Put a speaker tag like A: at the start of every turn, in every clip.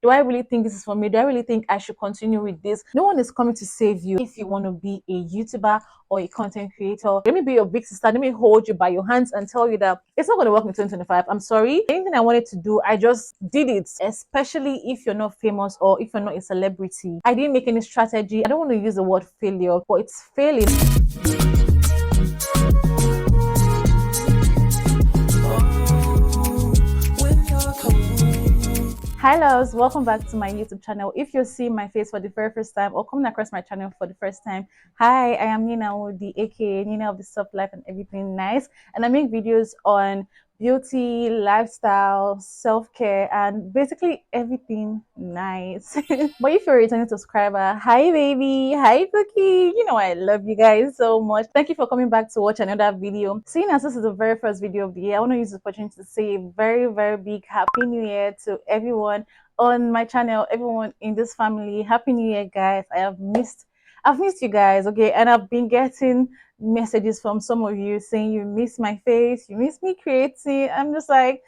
A: Do I really think this is for me? Do I really think I should continue with this? No one is coming to save you if you want to be a YouTuber or a content creator. Let me be your big sister. Let me hold you by your hands and tell you that it's not going to work in 2025. I'm sorry. Anything I wanted to do, I just did it, especially if you're not famous or if you're not a celebrity. I didn't make any strategy. I don't want to use the word failure, but it's failing. Hi loves, welcome back to my YouTube channel. If you're seeing my face for the very first time or coming across my channel for the first time, hi, I am Nwudinina, aka Nina of the Soft Life and Everything Nice, and I make videos on beauty, lifestyle, self-care, and basically everything nice. But if you're a returning subscriber, hi baby, hi Cookie, you know I love you guys so much. Thank you for coming back to watch another video. Seeing as this is the very first video of the year, I want to use this opportunity to say a very big happy new year to everyone on my channel, everyone in this family. Happy new year, guys. I've missed you guys, okay, and I've been getting messages from some of you saying you miss my face, you miss me creating. I'm just like,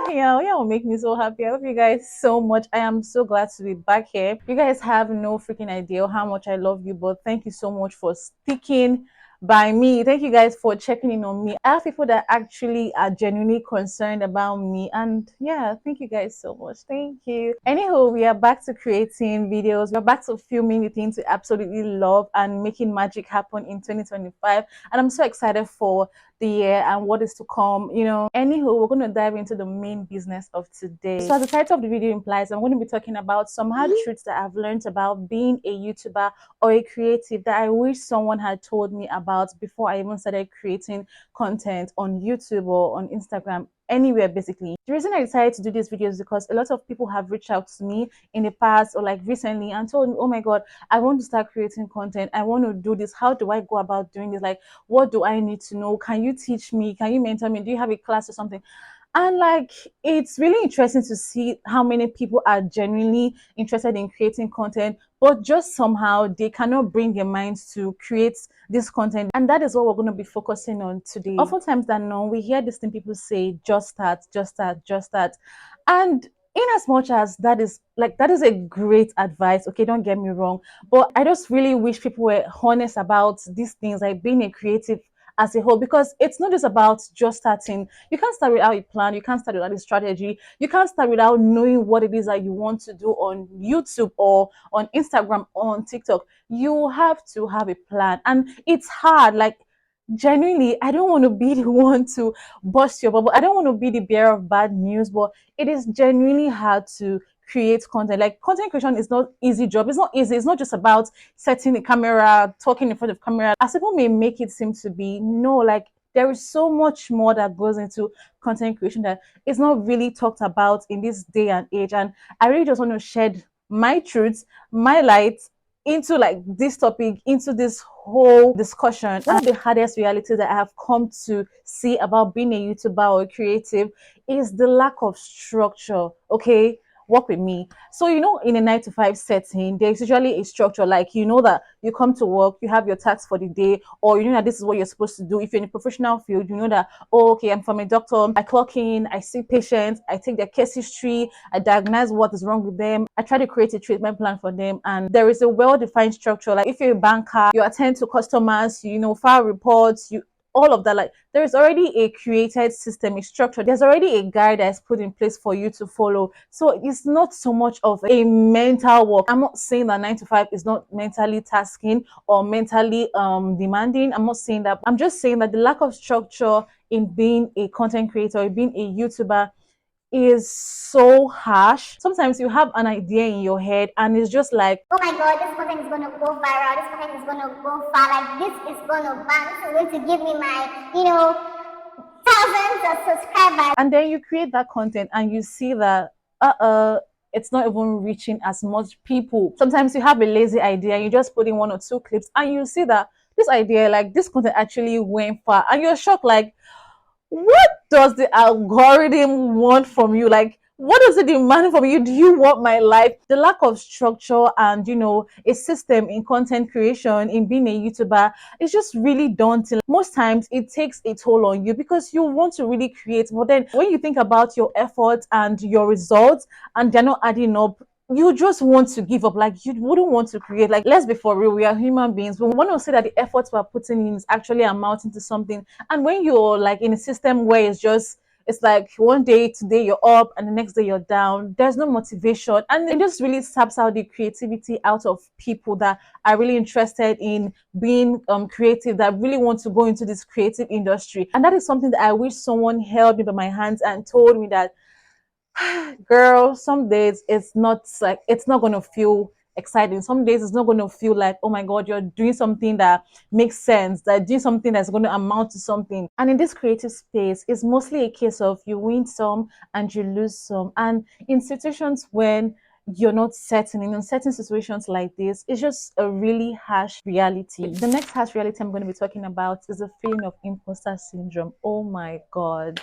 A: y'all make me so happy. I love you guys so much. I am so glad to be back here. You guys have no freaking idea how much I love you, but thank you so much for sticking by me. Thank you guys for checking in on me. I have people that actually are genuinely concerned about me, and yeah, thank you guys so much. Thank you. Anyhow, we are back to creating videos. We're back to filming the things we absolutely love and making magic happen in 2025, and I'm so excited for the year and what is to come, you know. Anywho, we're going to dive into the main business of today. So as the title of the video implies, I'm going to be talking about some hard truths that I've learned about being a YouTuber or a creative that I wish someone had told me about before I even started creating content on YouTube or on Instagram, anywhere basically. The reason I decided to do this video is because a lot of people have reached out to me in the past or like recently and told me, oh my god, I want to start creating content, I want to do this, how do I go about doing this, like what do I need to know, can you teach me, can you mentor me, do you have a class or something? And like, it's really interesting to see how many people are genuinely interested in creating content, but just somehow they cannot bring their minds to create this content. And that is what we're going to be focusing on today. Oftentimes than not, we hear this thing people say, just start, just start, just start. And in as much as that is a great advice, okay, don't get me wrong, but I just really wish people were honest about these things, like being a creative as a whole, because it's not just about just starting. You can't start without a plan, you can't start without a strategy, you can't start without knowing what it is that you want to do on YouTube or on Instagram or on TikTok. You have to have a plan, and it's hard. Like, genuinely, I don't want to be the one to burst your bubble, I don't want to be the bearer of bad news, but it is genuinely hard to create content. Like, content creation is not easy job. It's not easy. It's not just about setting the camera, talking in front of camera, as people may make it seem to be. No, like, there is so much more that goes into content creation that is not really talked about in this day and age. And I really just want to shed my truths, my light into like this topic, into this whole discussion. One of the hardest realities that I have come to see about being a YouTuber or a creative is the lack of structure. Okay, work with me. So, you know, in a 9 to 5 setting, there's usually a structure. Like, you know that you come to work, you have your tasks for the day, or you know that this is what you're supposed to do. If you're in a professional field, you know that, oh, okay, I'm from a doctor, I clock in, I see patients, I take their case history, I diagnose what is wrong with them, I try to create a treatment plan for them, and there is a well-defined structure. Like, if you're a banker, you attend to customers, you know, file reports, you all of that. Like, there is already a created system, a structure, there's already a guide that's put in place for you to follow. So it's not so much of a mental work. I'm not saying that 9 to 5 is not mentally tasking or mentally demanding. I'm not saying that. I'm just saying that the lack of structure in being a content creator, being a YouTuber, is so harsh. Sometimes you have an idea in your head and it's just like,
B: oh my god, this content is gonna go viral, this content is gonna go far, like this is gonna bang, this is going to give me my, you know, thousands of subscribers.
A: And then you create that content and you see that it's not even reaching as much people. Sometimes you have a lazy idea, you just put in 1 or 2 clips and you see that this idea, like this content actually went far, and you're shocked, like, what does the algorithm want from you? Like, What does it demand from you? Do you want my life? The lack of structure and a system in content creation, in being a YouTuber, is just really daunting. Most times it takes a toll on you because you want to really create, but then when you think about your efforts and your results and they're not adding up, you just want to give up. Like, you wouldn't want to create. Like, let's be for real, we are human beings. We want to say that the efforts we're putting in is actually amounting to something. And when you're like in a system where it's like one day today you're up and the next day you're down, there's no motivation, and it just really saps out the creativity out of people that are really interested in being creative, that really want to go into this creative industry. And that is something that I wish someone held me by my hands and told me that, girl, some days it's not going to feel exciting. Some days it's not going to feel like, oh my god, you're doing something that makes sense, that doing something that's going to amount to something. And in this creative space, it's mostly a case of you win some and you lose some. And in situations when you're not certain, in certain situations like this, it's just a really harsh reality. The next harsh reality I'm going to be talking about is the feeling of imposter syndrome. Oh my god.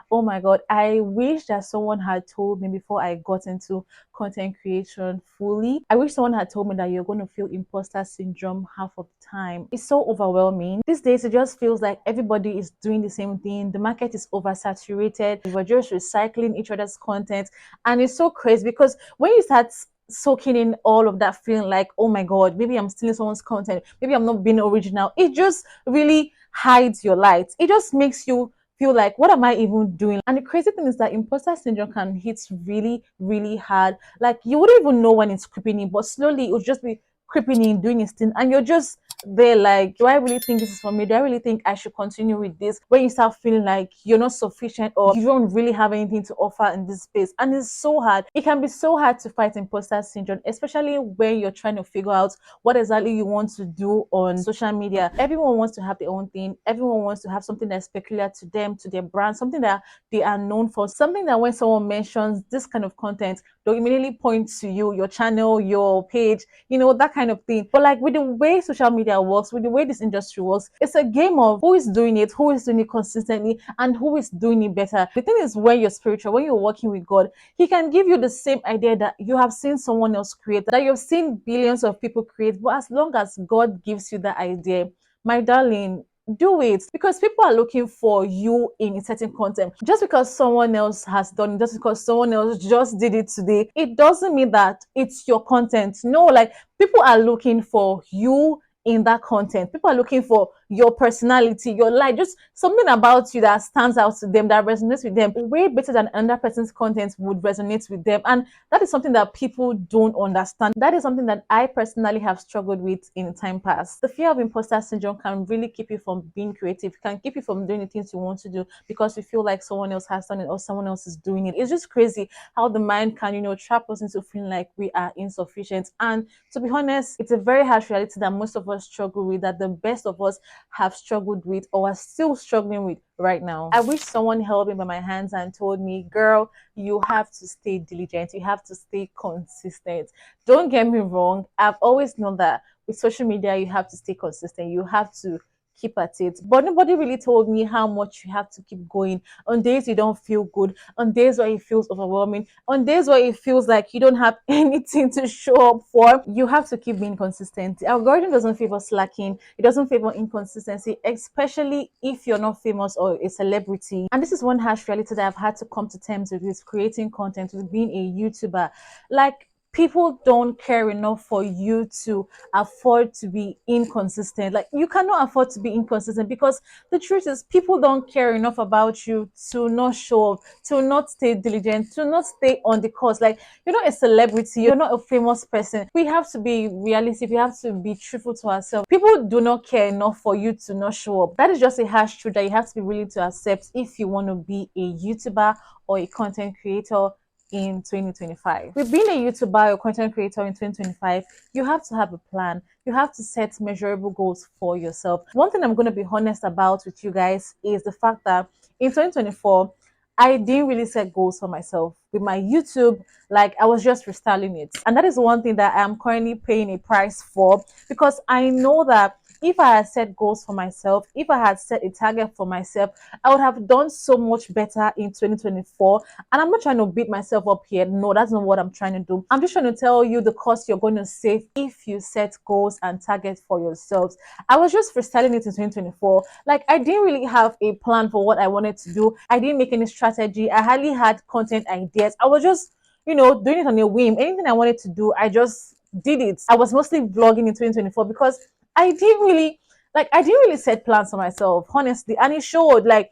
A: Oh my god, I wish that someone had told me before I got into content creation fully. I wish someone had told me that you're going to feel imposter syndrome half of the time. It's so overwhelming. These days, it just feels like everybody is doing the same thing. The market is oversaturated. We're just recycling each other's content. And it's so crazy because when you start soaking in all of that feeling like, oh my god, maybe I'm stealing someone's content, maybe I'm not being original, it just really hides your light. It just makes you feel like, what am I even doing? And the crazy thing is that imposter syndrome can hit really, really hard. Like, you wouldn't even know when it's creeping in, but slowly it will just be creeping in, doing its thing, and you're just there like, do I really think this is for me? Do I really think I should continue with this? When you start feeling like you're not sufficient or you don't really have anything to offer in this space, and it's so hard. It can be so hard to fight imposter syndrome, especially when you're trying to figure out what exactly you want to do on social media. Everyone wants to have their own thing. Everyone wants to have something that's peculiar to them, to their brand, something that they are known for, something that when someone mentions this kind of content, they'll immediately point to you, your channel, your page, that kind of thing. But like with the way social media works, with the way this industry works, it's a game of who is doing it consistently, and who is doing it better. The thing is, when you're spiritual, when you're working with God, He can give you the same idea that you have seen someone else create, that you've seen billions of people create. But as long as God gives you that idea, my darling, do it, because people are looking for you in a certain content. Just because someone else has done it, just because someone else just did it today, it doesn't mean that it's your content. No, like, people are looking for you in that content. People are looking for your personality, your life, just something about you that stands out to them, that resonates with them way better than another person's content would resonate with them. And that is something that people don't understand. That is something that I personally have struggled with in time past. The fear of imposter syndrome can really keep you from being creative, can keep you from doing the things you want to do because you feel like someone else has done it or someone else is doing it. It's just crazy how the mind can, trap us into feeling like we are insufficient. And to be honest, it's a very harsh reality that most of us struggle with, that the best of us have struggled with or are still struggling with right now. I wish someone held me by my hands and told me, girl, you have to stay diligent, you have to stay consistent. Don't get me wrong, I've always known that with social media, you have to stay consistent, you have to keep at it. But nobody really told me how much you have to keep going on days you don't feel good, on days where it feels overwhelming, on days where it feels like you don't have anything to show up for. You have to keep being consistent. The algorithm doesn't favor slacking, it doesn't favor inconsistency, especially if you're not famous or a celebrity. And this is one harsh reality that I've had to come to terms with creating content, with being a YouTuber. Like, people don't care enough for you to afford to be inconsistent. Like, you cannot afford to be inconsistent, because the truth is, people don't care enough about you to not show up, to not stay diligent, to not stay on the course. Like, you're not a celebrity, you're not a famous person. We have to be realistic, we have to be truthful to ourselves. People do not care enough for you to not show up. That is just a harsh truth that you have to be willing to accept if you want to be a YouTuber or a content creator in 2025. With being a YouTuber or content creator in 2025, you have to have a plan. You have to set measurable goals for yourself. One thing I'm going to be honest about with you guys is the fact that in 2024, I didn't really set goals for myself. With my YouTube, like, I was just restyling it. And that is one thing that I'm currently paying a price for, because I know that If I had set goals for myself, if I had set a target for myself, I would have done so much better in 2024. And I'm not trying to beat myself up here. No, that's not what I'm trying to do. I'm just trying to tell you the cost you're going to save if you set goals and targets for yourselves. I was just freestyling it in 2024. Like, I didn't really have a plan for what I wanted to do. I didn't make any strategy. I hardly had content ideas. I was just, doing it on a whim. Anything I wanted to do, I just did it. I was mostly vlogging in 2024 because I didn't really set plans for myself, honestly. And it showed. Like,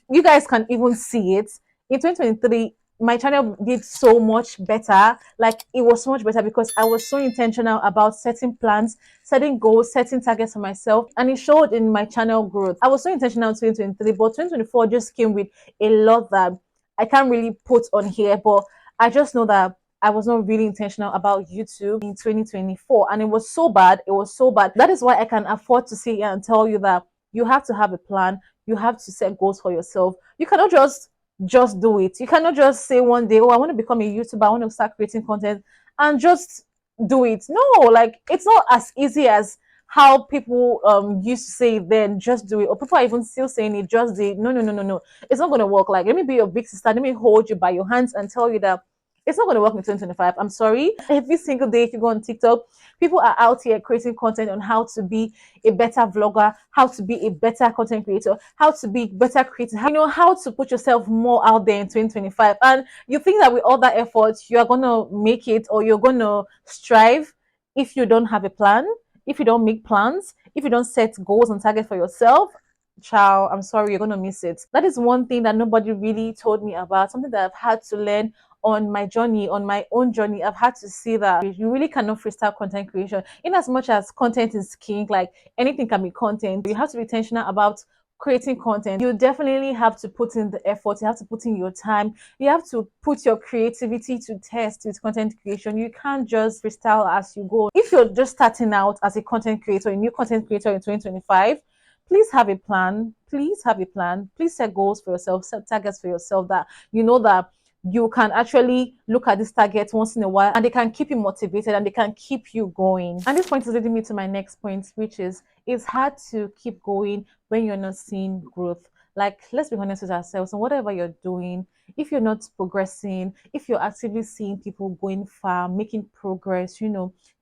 A: you guys can even see it in 2023. My channel did so much better. Like, it was so much better because I was so intentional about setting plans, setting goals, setting targets for myself, and it showed in my channel growth. I was so intentional in 2023, but 2024 just came with a lot that I can't really put on here. But I just know that I was not really intentional about YouTube in 2024, and it was so bad. It was so bad. That is why I can afford to sit here and tell you that you have to have a plan. You have to set goals for yourself. You cannot just do it. You cannot just say one day, "Oh, I want to become a YouTuber. I want to start creating content," and just do it. No, like, it's not as easy as how people used to say it then. Just do it, or people are even still saying it. Just do it. No, no, no, no, no. It's not going to work. Like, let me be your big sister. Let me hold you by your hands and tell you that it's not going to work in 2025. I'm sorry. Every single day, if you go on TikTok, people are out here creating content on how to be a better vlogger, how to be a better content creator, how to be better creator, how to put yourself more out there in 2025. And you think that with all that effort, you are going to make it, or you're going to strive if you don't have a plan, if you don't make plans, if you don't set goals and targets for yourself. Child, I'm sorry, you're going to miss it. That is one thing that nobody really told me about, something that I've had to learn on my journey, on my own journey. I've had to see that you really cannot freestyle content creation. In as much as content is king, like, anything can be content, you have to be intentional about creating content. You definitely have to put in the effort, you have to put in your time, you have to put your creativity to test with content creation. You can't just freestyle as you go. If you're just starting out as a content creator, a new content creator in 2025, please have a plan. Please have a plan. Please set goals for yourself, set targets for yourself that you know that you can actually look at this target once in a while, and they can keep you motivated and they can keep you going. And this point is leading me to my next point, which is it's hard to keep going when you're not seeing growth. Like, let's be honest with ourselves, and whatever you're doing, if you're not progressing, if you're actively seeing people going far, making progress,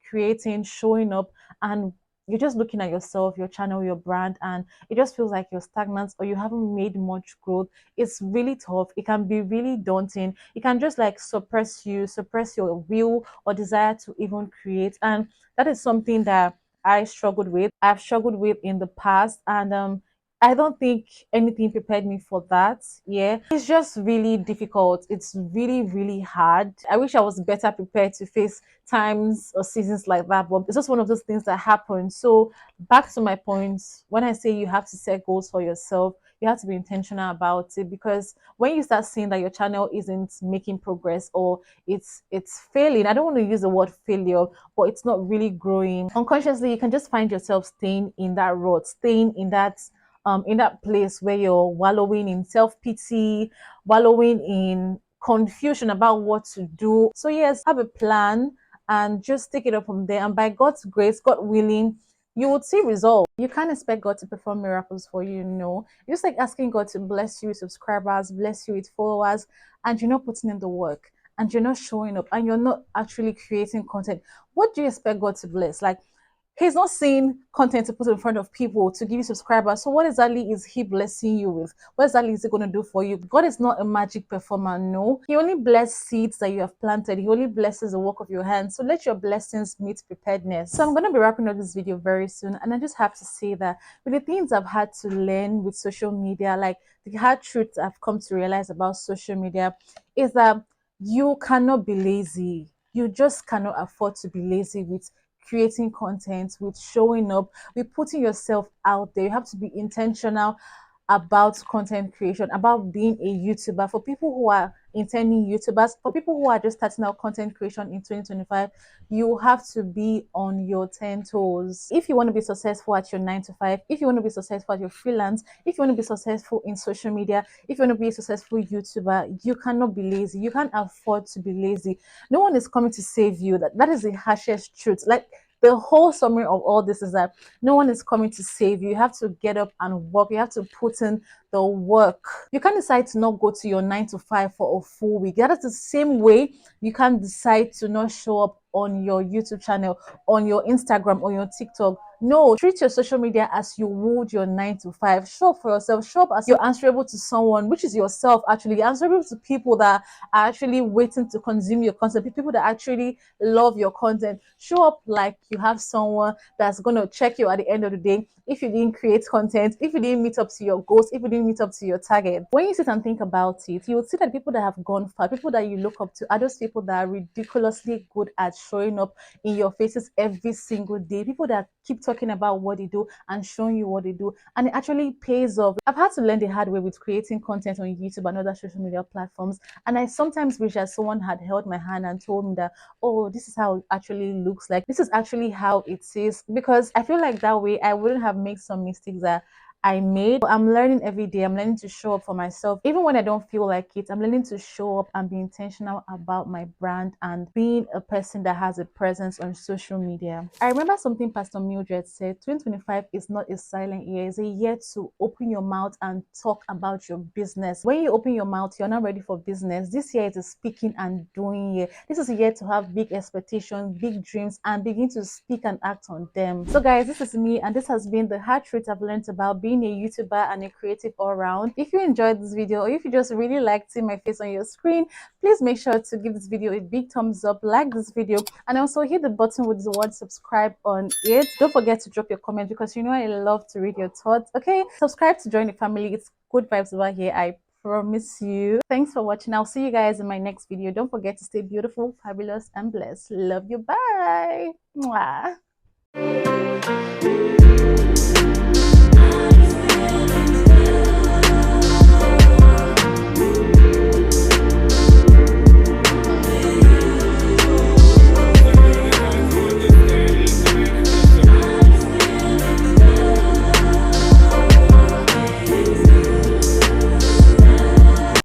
A: creating, showing up, and you're just looking at yourself, your channel, your brand, and it just feels like you're stagnant or you haven't made much growth, it's really tough. It can be really daunting. It can just like suppress you, suppress your will or desire to even create. And that is something that I struggled with. I've struggled with in the past. And I don't think anything prepared me for that. Yeah. It's just really difficult. It's really, really hard. I wish I was better prepared to face times or seasons like that, but it's just one of those things that happen. So, back to my point, when I say you have to set goals for yourself, you have to be intentional about it, because when you start seeing that your channel isn't making progress, or it's failing, I don't want to use the word failure, but it's not really growing unconsciously, you can just find yourself staying in that rut, staying in that place where you're wallowing in self-pity, wallowing in confusion about what to do. So yes, have a plan and just take it up from there, and by God's grace, God willing, you would see results. You can't expect God to perform miracles for you. No, it's just like asking God to bless you with subscribers, bless you with followers, and you're not putting in the work, and you're not showing up, and you're not actually creating content. What do you expect God to bless? Like, He's not seeing content to put in front of people to give you subscribers. So what exactly is he blessing you with? What exactly is he going to do for you? God is not a magic performer. No, he only blesses seeds that you have planted. He only blesses the work of your hands. So let your blessings meet preparedness. So I'm going to be wrapping up this video very soon. And I just have to say that with the things I've had to learn with social media, like the hard truth I've come to realize about social media is that you cannot be lazy. You just cannot afford to be lazy with creating content, with showing up, with putting yourself out there. You have to be intentional about content creation, about being a YouTuber. For people who are intending YouTubers, for people who are just starting out content creation in 2025, you have to be on your 10 toes. If you want to be successful at your 9 to 5, if you want to be successful at your freelance, if you want to be successful in social media, if you want to be a successful YouTuber, you cannot be lazy. You can't afford to be lazy. No one is coming to save you. That is the harshest truth. Like, The whole summary of all this is that no one is coming to save you. You have to get up and work. You have to put in the work. You can't decide to not go to your 9 to 5 for a full week. That is the same way you can't decide to not show up on your YouTube channel, on your Instagram, on your TikTok. No, treat your social media as you would your 9 to 5. Show up for yourself. Show up as you're answerable to someone, which is yourself actually. You're answerable to people that are actually waiting to consume your content, people that actually love your content. Show up like you have someone that's going to check you at the end of the day if you didn't create content, if you didn't meet up to your goals, if you didn't meet up to your target. When you sit and think about it, you will see that people that have gone far, people that you look up to, are those people that are ridiculously good at showing up in your faces every single day. People that keep talking about what they do and showing you what they do, and it actually pays off. I've had to learn the hard way with creating content on YouTube and other social media platforms, and I sometimes wish that someone had held my hand and told me that, oh, this is how it actually looks like, this is actually how it is, because I feel like that way I wouldn't have made some mistakes that I made. I'm learning every day. I'm learning to show up for myself. Even when I don't feel like it, I'm learning to show up and be intentional about my brand and being a person that has a presence on social media. I remember something Pastor Mildred said: 2025 is not a silent year, it's a year to open your mouth and talk about your business. When you open your mouth, you're not ready for business. This year is a speaking and doing year. This is a year to have big expectations, big dreams, and begin to speak and act on them. So guys, this is me, and this has been the hard truth I've learned about being a YouTuber and a creative all around. If you enjoyed this video, or if you just really liked seeing my face on your screen, please make sure to give this video a big thumbs up, like this video, and also hit the button with the word subscribe on it. Don't forget to drop your comment, because you know I love to read your thoughts. Okay, subscribe to join the family. It's good vibes over here, I promise you. Thanks for watching. I'll see you guys in my next video. Don't forget to stay beautiful, fabulous, and blessed. Love you. Bye. Mwah.